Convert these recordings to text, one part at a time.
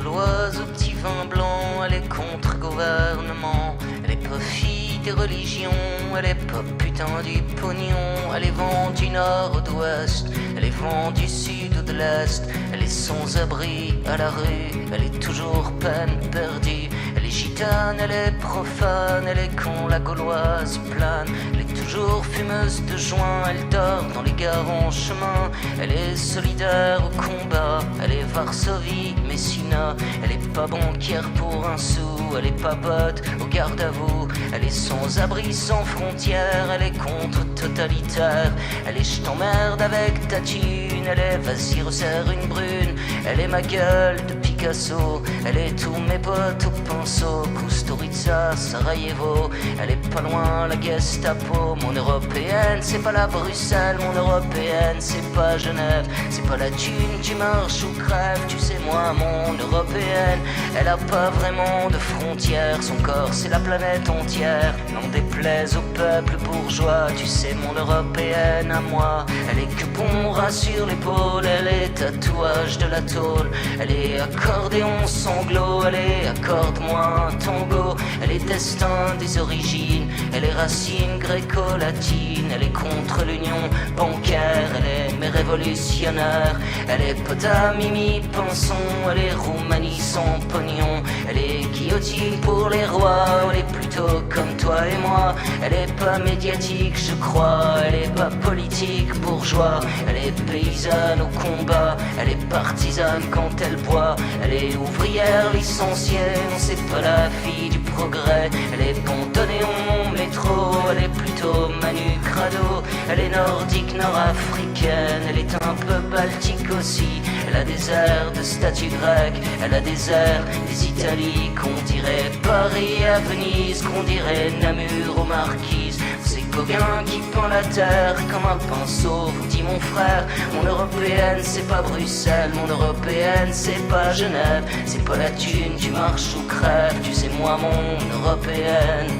gauloise au petit vin blanc, elle est contre-gouvernement. Elle est pas fille des religions, elle est pas putain du pognon. Elle est vent du nord ou d'ouest, elle est vent du sud ou de l'est. Elle est sans abri à la rue, elle est toujours peine perdue. Elle est gitane, elle est profane, elle est con, la gauloise plane. Elle est toujours fumeuse de joint, elle dort dans les gares en chemin. Elle est solidaire au combat, elle est Varsovie, Messina. Elle est pas banquière pour un sou, elle est pas botte au garde à vous. Elle est sans abri, sans frontières, elle est contre-totalitaire. Elle est je t'emmerde avec ta thune, elle est vas-y resserre une brune. Elle est ma gueule de Picasso, elle est tous mes potes au pinceau. Kusturica, Sarajevo, elle est pas loin la Gestapo. Mon européenne, c'est pas la Bruxelles, mon européenne, c'est pas Genève. C'est pas la thune, tu marches ou crèves, tu sais moi, mon européenne. Elle a pas vraiment de frontières, son corps c'est la planète entière. N'en déplaise au peuple bourgeois, tu sais mon européenne à moi. Elle est que bon ras sur l'épaule, elle est tatouage de la tôle. Elle est accordéon sanglot, elle est accorde-moi un tango. Elle est destin des origines, elle est racine gréco-latine. Elle est contre l'union bancaire, elle est mais révolutionnaire. Elle est pota mimi pinson, elle est Roumanie sans pognon. Elle est guillotine pour les rois, elle est plutôt comme toi et moi. Elle est pas médiatique je crois, elle est pas politique bourgeois. Elle est paysanne au combat, elle est partisane quand elle boit. Elle est ouvrière licenciée, non c'est pas la fille du progrès. Elle est pontonnée en métro, elle est plutôt Manu Crado. Elle est nordique nord-africaine, elle est un peu baltique aussi. Elle a des airs de statue grecque, elle a des airs des Italies, qu'on dirait Paris à Venise, qu'on dirait Namur aux Marquises. C'est Gauguin qui peint la terre comme un pinceau, vous dit mon frère. Mon européenne c'est pas Bruxelles, mon européenne c'est pas Genève. C'est pas la thune, tu marches ou crèves, tu sais moi mon européenne.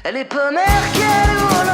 Elle est pas Merkel ou